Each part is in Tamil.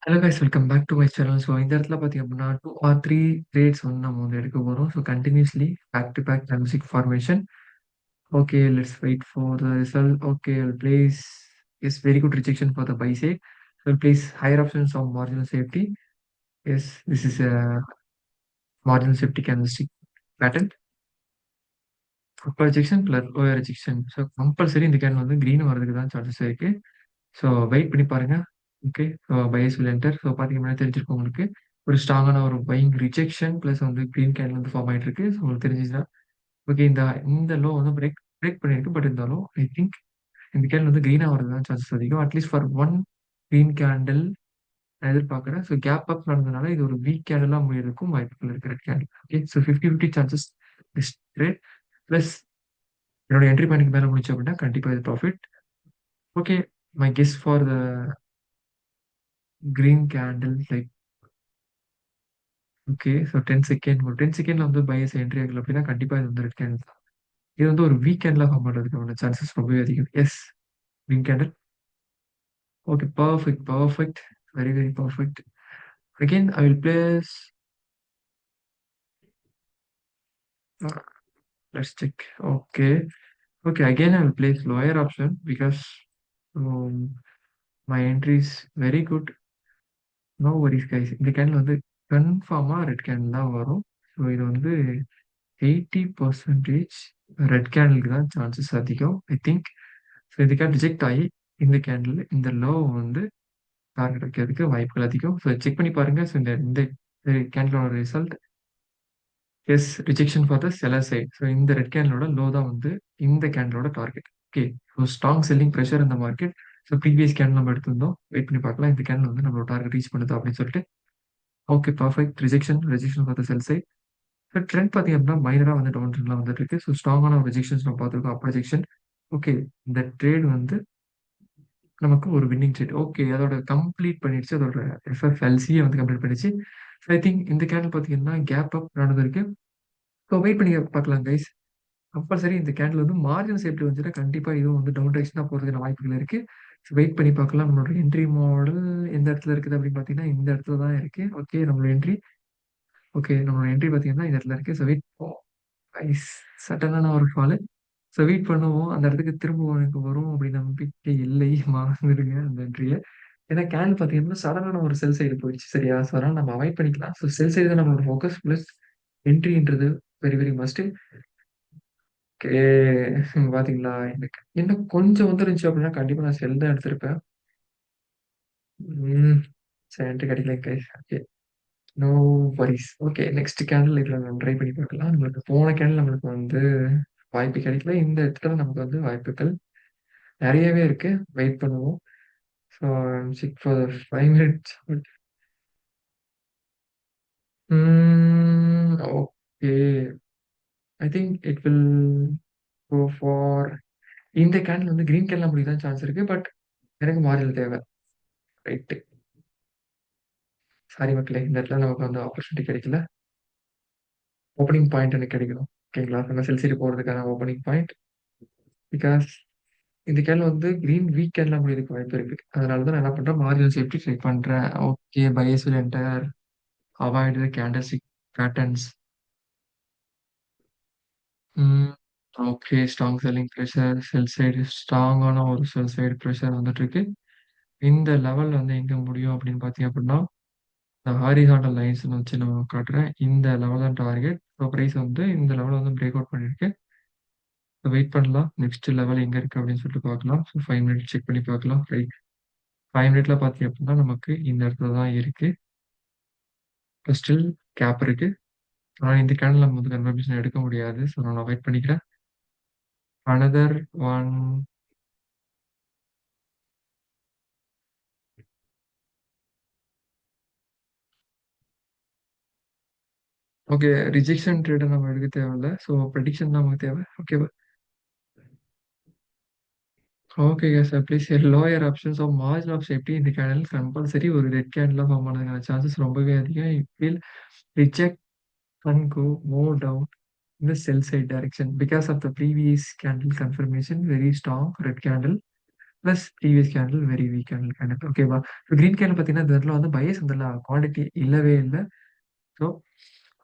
Hello guys welcome back to my channel. So இந்த இடத்துல பார்த்தீங்க அப்படின்னா 2 ஆர் 3 ட்ரேட்ஸ் வந்து நம்ம வந்து எடுக்க போறோம். So continuously back to back candlestick formation. Okay, let's wait for the result. Okay, will place as very good rejection for the buy side. Will place higher options on marginal safety. Yes, this is a marginal safety candlestick pattern. Upper rejection plus lower rejection. So compulsory இந்த கேண்டில் வந்து கிரீன் வரதுக்கு தான் சான்சஸ் இருக்கு. ஸோ வெயிட் பண்ணி பாருங்க. Okay, so buyers will enter. So பார்த்தீங்கன்னா தெரிஞ்சிருக்கும் உங்களுக்கு ஒரு ஸ்ட்ராங்கான ஒரு பையிங் ரிஜெக்ஷன் ப்ளஸ் வந்து கிரீன் கேண்டில் வந்து ஃபார்ம் ஆயிட்டு இருக்கு. ஸோ உங்களுக்கு தெரிஞ்சுச்சுன்னா ஓகே, இந்த இந்த லோ வந்து பிரேக் பிரேக் பண்ணியிருக்கு. பட் இருந்தாலும் ஐ திங்க் இந்த கேண்டில் வந்து கிரீனாக வரது தான் சான்சஸ் அதிகம். At least for one green candle நான் எதிர்பார்க்குறேன். ஸோ கேப் அப் நடந்ததுனால இது ஒரு வீக் கேண்டிலாக முடியறதுக்கும் வாய்ப்புகள் இருக்கு red candle. Okay, so 50-50 chances is great. Plus என்னோட என்ட்ரி பாயிண்ட்க்கு மேலே முடிச்சு அப்படின்னா கண்டிப்பாக இது profit. Okay, my guess for the green candle like okay. So 10 second ஒரு 10 செகண்ட்ல வந்து பையர்ஸ் என்ட்ரி ஆகல அப்படின்னா கண்டிப்பா இது வந்து ரெட் கேண்டில் தான். இது வந்து ஒரு வீக்கெண்ட்ல ஃபார்ம் பண்றதுக்கான சான்சஸ் ரொம்பவே அதிகம். Yes, green candle. Okay, perfect perfect. Very very perfect. Again I will place let's check. Okay okay, again I will place lower option because my entry is very good. No worries guys. இந்த கேண்டில் வந்து கன்ஃபார்மா ரெட் கேண்டில் தான் வரும். ஸோ இது வந்து 80% ரெட் கேண்டிலுக்கு தான் சான்சஸ் அதிகம் ஐ திங்க். ஸோ இந்த கேண்டில் ரிஜெக்ட் ஆகி இந்த கேண்டில் இந்த லோ வந்து டார்கெட் வைக்கிறதுக்கு வாய்ப்புகள் அதிகம். ஸோ செக் பண்ணி பாருங்க. ஸோ இந்த இந்த கேண்டிலோட result as rejection for the seller side. So இந்த ரெட் கேண்டிலோட லோ தான் வந்து இந்த கேண்டிலோட target. Okay, so strong selling pressure இந்த மார்க்கெட். ஸோ ப்ரீவியஸ் கேண்டில் நம்ம எடுத்திருந்தோம். வெயிட் பண்ணி பார்க்கலாம் இந்த கேண்டில் வந்து நம்மளோட டார்கெட் ரீச் பண்ணுது அப்படின்னு சொல்லிட்டு. Okay, perfect. Rejection for the sell side. So trend பார்த்தீங்க அப்படின்னா மைனரா வந்து டவுன் ட்ரெண்ட்லாம் வந்துட்டு இருக்கு. ஸோ ஸ்ட்ராங்கான ஒரு ரிஜெக்ஷன்ஸ் நம்ம பார்த்துருக்கோம். அப் ரிஜெக்ஷன். ஓகே, இந்த ட்ரேட் வந்து நமக்கு ஒரு வின்னிங் ட்ரேட். ஓகே, அதோட கம்ப்ளீட் பண்ணிடுச்சு. அதோட எஃப்எஃப்எல்சியை வந்து கம்ப்ளீட் பண்ணிடுச்சு. ஸோ ஐ திங்க் இந்த கேண்டில் பார்த்தீங்கன்னா கேப் அப் நடந்திருக்கு. ஸோ வெயிட் பண்ணி பார்க்கலாம் கைஸ். கம்பல்சரி இந்த கேண்டில் வந்து மார்ஜின் சேஃப்டி வந்துச்சுன்னா கண்டிப்பா இதுவும் வந்து டவுன் டைரக்ஷனா போறதுக்கான வாய்ப்புகள் இருக்கு. ஸோ வெயிட் பண்ணி பார்க்கலாம். நம்மளோட என்ட்ரி மாடல் எந்த இடத்துல இருக்குது அப்படின்னு பார்த்தீங்கன்னா இந்த இடத்துல தான் இருக்கு. ஓகே, நம்மளோட என்ட்ரி. ஓகே, நம்மளோட என்ட்ரி பார்த்தீங்கன்னா இந்த இடத்துல இருக்கு. ஸோ வெயிட் ஐஸ் சடனான ஒரு ஃபாலு. ஸோ வெயிட் பண்ணுவோம். அந்த இடத்துக்கு திரும்பவும் எனக்கு வரும் அப்படின்னு நம்பிக்கை இல்லை. மறந்துடுங்க அந்த என்ட்ரிய. ஏன்னா கேன் பார்த்தீங்கன்னா சடனான ஒரு செல் சைடு போயிடுச்சு. சரியா? ஸோ அதனால நம்ம அவாய்ட் பண்ணிக்கலாம். ஸோ செல் சைடு தான் நம்மளோட ஃபோக்கஸ். பிளஸ் என்ட்ரின்றது வெரி வெரி மஸ்ட். ஓகே, பார்த்தீங்களா? எனக்கு இன்னும் கொஞ்சம் வந்துருந்துச்சு அப்படின்னா கண்டிப்பா நான் செல் தான் எடுத்திருப்பேன். ம். சரி, என்ட்ரி கிடைக்கல guys. Okay, no worries. Okay, next candle இதுல நம்ம ட்ரை பண்ணி பார்க்கலாம். நம்மளுக்கு போன கேண்டில் நம்மளுக்கு வந்து வாய்ப்பு கிடைக்கல. இந்த இடத்துல நமக்கு வந்து வாய்ப்புகள் நெறையவே இருக்கு. வெயிட் பண்ணுவோம். So check for 5 minutes. Okay. I think it will go for இந்த கேண்டில் வந்து கிரீன் கேண்டில்ல முடிய தான் சான்ஸ் இருக்கு. பட் எனக்கு மாறுதல் தேவை. ரைட். சாரி மக்களே. இந்த இடத்துல நமக்கு வந்து ஆப்பர்ச்சுனிட்டி கிடைக்கல. ஓப்பனிங் பாயிண்ட் எனக்கு கிடைக்கணும். ஓகேங்களா? நம்ம செல் சைடு போறதுக்கான ஓப்பனிங் பாயிண்ட். பிகாஸ் இந்த கேண்டில் வந்து கிரீன் வீக் கேண்டில்ல முடியறதுக்கு வாய்ப்பு இருக்கு. அதனால தான் நான் என்ன பண்றேன், மார்ஜினல் சேஃப்டி ட்ரை பண்றேன். Okay, buyers will enter. Avoid the candlestick patterns. ம். Okay, strong selling pressure, sell side ஸ்ட்ராங்கான ஒரு செல் சைடு பிரஷர் வந்துட்டு இருக்கு. இந்த லெவல் வந்து எங்க முடியும் அப்படின்னு பார்த்தீங்க அப்படின்னா, இந்த ஹாரிசான்டல் லைன்ஸ் வச்சு நான் காட்டுறேன். இந்த லெவல் தான் டார்கெட். ஸோ பிரைஸ் வந்து இந்த லெவல வந்து பிரேக் அவுட் பண்ணிருக்கு. வெயிட் பண்ணலாம். நெக்ஸ்ட் லெவல் எங்க இருக்கு அப்படின்னு சொல்லிட்டு பார்க்கலாம். ஸோ 5 மினிட்ஸ் செக் பண்ணி பார்க்கலாம். ரைட். 5 மினிட்ல பார்த்தீங்க அப்படின்னா நமக்கு இந்த இடத்துல தான் இருக்கு. ஸ்டில் கேப் இருக்கு. ஆனா இந்த கேண்டில் நம்ம வந்து கன்ஃபர்மேஷன் எடுக்க முடியாது. ஸோ நான் வெயிட் பண்ணிக்கிறேன். Another one. ஓகே, ரிஜெக்ஷன் ட்ரேட நம்ம எடுக்க தேவையில்ல. ஸோ ப்ரெடிக்ஷன் தான் நமக்கு தேவை. ஓகேவா? Okay guys, please lower options of margin of safety இந்த கேண்டில் கம்பல்சரி ஒரு ரெட் கேண்டிலா ஃபார்ம் ஆனதுக்கான சான்சஸ் ரொம்பவே அதிகம். It will reject and go more down in the sell side direction because of the previous candle confirmation, very strong red candle. Plus previous candle very weak candle candle ஓகேவா? கிரீன் கேண்டில் பார்த்தீங்கன்னா, இந்த இடத்துல வந்து பையஸ் வந்துல குவான்டிட்டி இல்லவே இல்ல. ஸோ,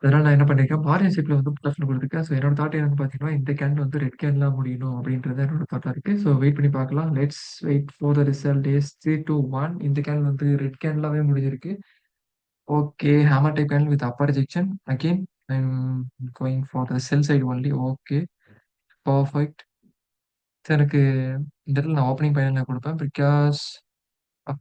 அதனால நான் என்ன பண்ணியிருக்கேன், பார்ட்னர்ஷிப்ல வந்து புட் ஆப்ஷன் குடுத்துருக்கேன். ஸோ, என்னோட தாட் என்னன்னு பார்த்தீங்கன்னா, இந்த கேண்டில் வந்து ரெட் கேண்டிலா முடியணும் அப்படின்றது என்னோட தாட்டா இருக்கு. ஸோ, வெயிட் பண்ணி பார்க்கலாம். Let's wait for the result is 3, 2, 1 இந்த கேண்டில் வந்து ரெட் கேண்டிலாவே முடிஞ்சிருக்கு. Okay. Hammer type candle with upper rejection. Again I'm going for the sell side only. Okay. Perfect. எனக்கு இந்த இடத்துல நான் ஓப்பனிங் பைனல் நான் குடுப்பேன். பிகாஸ்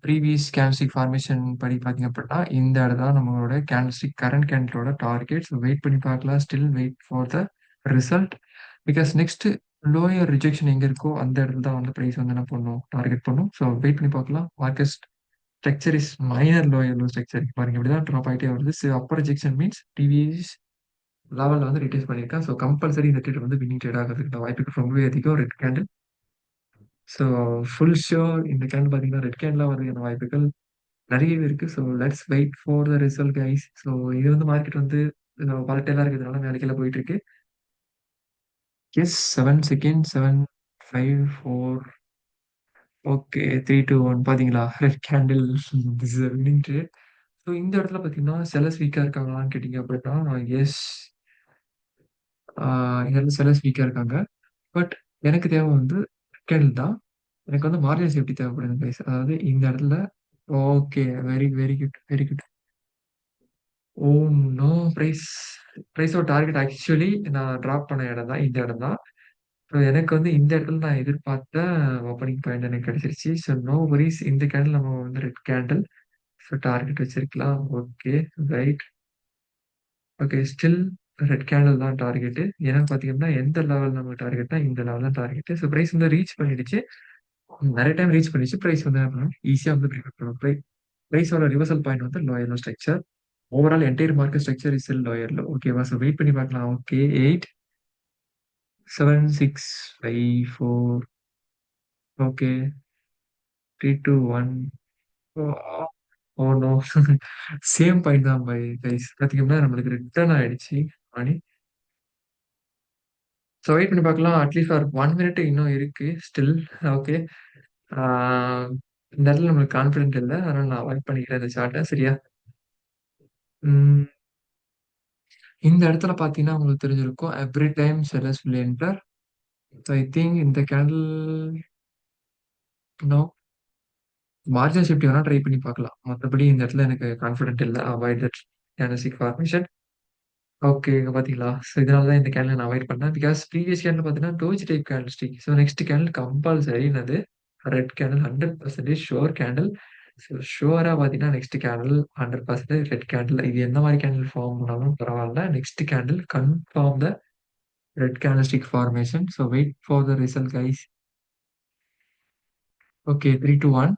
ப்ரீவியஸ் கேண்டில்ஸ்டிக் ஃபார்மேஷன் படி பார்த்தீங்க அப்படின்னா, இந்த இடம் தான் நம்மளோட கேண்டில்ஸ்டிக் கரண்ட் கேண்டிலோட டார்கெட். ஸோ வெயிட் பண்ணி பார்க்கலாம். Still wait for the result. Because next lower rejection எங்க இருக்கோ, அந்த இடத்துல தான் வந்து பிரைஸ் வந்து என்ன பண்ணும், டார்கெட் பண்ணும். ஸோ வெயிட் பண்ணி பார்க்கலாம். Market structure is minor lower low structure. பாருங்க இப்படிதான் ட்ராப் ஆயிட்டே வருது. So upper rejection means previous லெவல்ல வந்து ரிட்ரேஸ் பண்ணியிருக்கேன். ஸோ கம்பல்சரி இந்த ட்ரேட் வந்து வின்னிங் ட்ரேட் ஆகிறதுக்கு வாய்ப்புகள் ரொம்பவே அதிகம். Red candle. So full sure இந்த கேண்டில் பார்த்தீங்கன்னா, ரெட் கேண்டிலா வரதுக்கான வாய்ப்புகள் நெறையவே இருக்கு. So let's wait for the result guys. So இது வந்து மார்க்கெட் வந்து வாலடைலா இருக்கிறதுனால மேல கீழ போயிட்டு இருக்கு. எஸ் 7 செகண்ட் 7, 5, 4 ஓகே 3, 2, 1 பார்த்தீங்களா? Red candle this is a winning trade. So இந்த இடத்துல பார்த்தீங்கன்னா, செல்லர்ஸ் வீக்கா இருக்காங்களான்னு கேட்டீங்க அப்படின்னா, எஸ் ஆ இந்த இடத்துல செல்லர்ஸ் வீக்கா இருக்காங்க. பட் எனக்கு தேவை வந்து ரெட் கேண்டில் தான். எனக்கு வந்து மார்ஜினல் சேஃப்டி தேவைப்படுது கைஸ். அதாவது இந்த இடத்துல okay very very good very good. Oh no! பிரைஸோட டார்கெட் ஆக்சுவலி நான் டிராப் பண்ண இடம் தான். இந்த இடம் தான். ஸோ எனக்கு வந்து இந்த இடத்துல நான் எதிர்பார்த்த ஓப்பனிங் பாயிண்ட் எனக்கு கிடைச்சிருச்சு. ஸோ நோ வொரீஸ் இந்த கேண்டில் நம்ம வந்து ரெட் கேண்டில். ஸோ டார்கெட் வச்சிருக்கலாம். Okay right. Okay still red candle தான் டார்கெட்டு. ஏன்னு பார்த்தீங்கன்னா, எந்த லெவல் நமக்கு டார்கெட்னா இந்த லெவல் தான் டார்கெட்டு. ஸோ பிரைஸ் வந்து ரீச் பண்ணிடுச்சு. நெறைய டைம் ரீச் பண்ணிடுச்சு. பிரைஸ் வந்து என்ன பண்ணணும், ஈஸியா வந்து பிரேக் அவுட் பண்ணும். பிரைஸோட ரிவர்சல் பாயிண்ட் வந்து lower low structure. Overall entire market structure is sell lower low. ஓகேவா? ஸோ வெயிட் பண்ணி பார்க்கலாம். ஓகே 8, 7, 6, 5, 4 ஓகே 3, 2, 1 ஓ ஓ நோ! சேம் பாயிண்ட் தான் கைஸ். பார்த்தீங்கன்னா நம்மளுக்கு ரிட்டர்ன் ஆயிடுச்சு மணி. ஸோ வெயிட் பண்ணி பார்க்கலாம். அட்லீஸ்ட் ஒரு 1 மினிட் இன்னும் இருக்கு ஸ்டில். ஓகே. ஆ இந்த இடத்துல நம்மளுக்கு கான்ஃபிடென்ட் இல்ல. அதனால நான் அவாய்ட் பண்ணிக்கிறேன் இந்த சார்ட்ட. சரியா? ம். இந்த இடத்துல பார்த்தீங்கன்னா, உங்களுக்கு தெரிஞ்சிருக்கும். Every time sellers will enter. So I think இந்த கேண்டில் நோ மார்ஜினல் சேஃப்டி வேணா ட்ரை பண்ணி பார்க்கலாம். மத்தபடி இந்த இடத்துல எனக்கு கான்ஃபிடென்ட் இல்ல. Avoid that candlestick formation. Okay இங்க பார்த்தீங்களா? ஸோ இதனால தான் இந்த கேண்டில நான் அவாய்ட் பண்ணேன். பிகாஸ் ப்ரீவியஸ் கேண்டில் பார்த்தீங்கன்னா, doji type candlestick. So next candle compulsory என்னது red candle 100% sure candle. So ஷூரா பார்த்தீங்கன்னா, நெக்ஸ்ட் கேண்டில் 100% ரெட் கேண்டில். இது எந்த மாரி கேண்டில் ஃபார்ம் பண்ணாலும் பரவால்ல. Next candle confirm the red candlestick formation. So wait for the result guys. Okay 3, 2, 1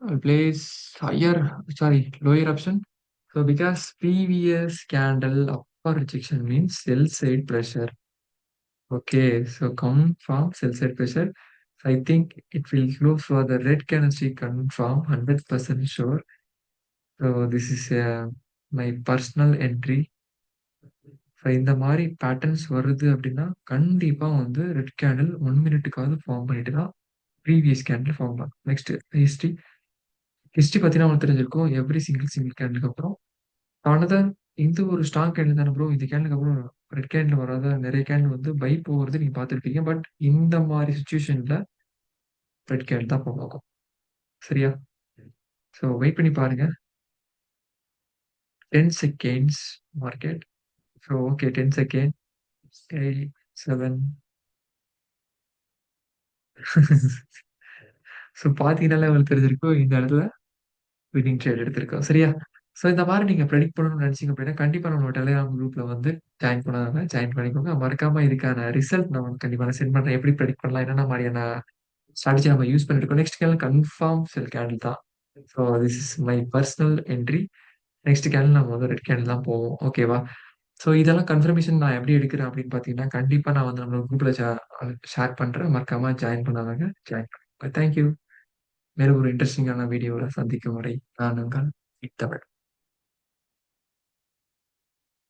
I'll place higher, sorry, lower option. So because previous candle upper rejection means sell side pressure. Okay, so come from sell side pressure. So I think it will close for the red candlestick confirm 100% sure. So this is my personal entry. So இந்த மாரி பேட்டர்ன்ஸ் வருது அப்படின்னா, கண்டிப்பா வந்து ரெட் கேண்டில் 1 மினிட்டுக்காவது ஃபார்ம் பண்ணிட்டு தான் ப்ரீவியஸ் கேண்டில் ஃபார்ம் ஆகும். Next history. ஹிஸ்டரி பார்த்தீங்கன்னா உங்களுக்கு தெரிஞ்சிருக்கும். எவ்ரி சிங்கிள் கேண்டிலுக்கு அப்புறம் அனதர் இந்த ஒரு ஸ்ட்ராங் கேண்டில் தானே ப்ரோ. இந்த கேண்டிலுக்கு அப்புறம் ரெட் கேண்டில் வராத நெறைய கேண்டில் வந்து பை போகுறது நீங்க பார்த்துருப்பீங்க. பட் இந்த மாரி சிச்சுவேஷன்ல ரெட் கேண்டில் தான் ஃபார்ம் ஆகும். சரியா? ஸோ வெயிட் பண்ணி பாருங்க. 10 seconds market. So okay 10 second 8, 7 so பார்த்தீங்கனாலே உங்களுக்கு தெரிஞ்சிருக்கும். இந்த இடத்துல வின்னிங் ட்ரேட் எடுத்திருக்கோம். சரியா? ஸோ இந்த மாரி நீங்க ப்ரெடிக்ட் பண்ணணும்னு நெனச்சீங்க அப்டின்னா, கண்டிப்பா நம்மளோட டெலிகிராம் குரூப்ல வந்து ஜாயின் பண்ணாதவங்க ஜாயின் பண்ணிக்கோங்க. மறக்காம இதுக்கான ரிசல்ட் நான் வந்து கண்டிப்பா நான் சென்ட் பண்றேன். எப்படி ப்ரெடிக்ட் பண்ணலாம்? என்னென்ன மாரியான ஸ்ட்ராட்டஜி நம்ம யூஸ் பண்ணிருக்கோம். நெக்ஸ்ட் கேண்டில் கன்ஃபார்ம் செல் கேண்டில் தான். So this is my personal entry. Next candle நம்ம வந்து ரெட் கேண்டில் தான் போவோம். ஓகேவா? ஸோ இதெல்லாம் கன்ஃபர்மேஷன் நான் எப்படி எடுக்கிறேன் அப்படின்னு பார்த்தீங்கன்னா, கண்டிப்பா நான் வந்து நம்மளோட குரூப்ல ஷேர் பண்றேன். மறக்காம ஜாயின் பண்ணாதவங்க ஜாயின் பண்ணுங்க. Thank you. வேற ஒரு இன்ட்ரஸ்டிங்கான வீடியோல சந்திக்கும் வரை நான் உங்கள் இத்தவள்.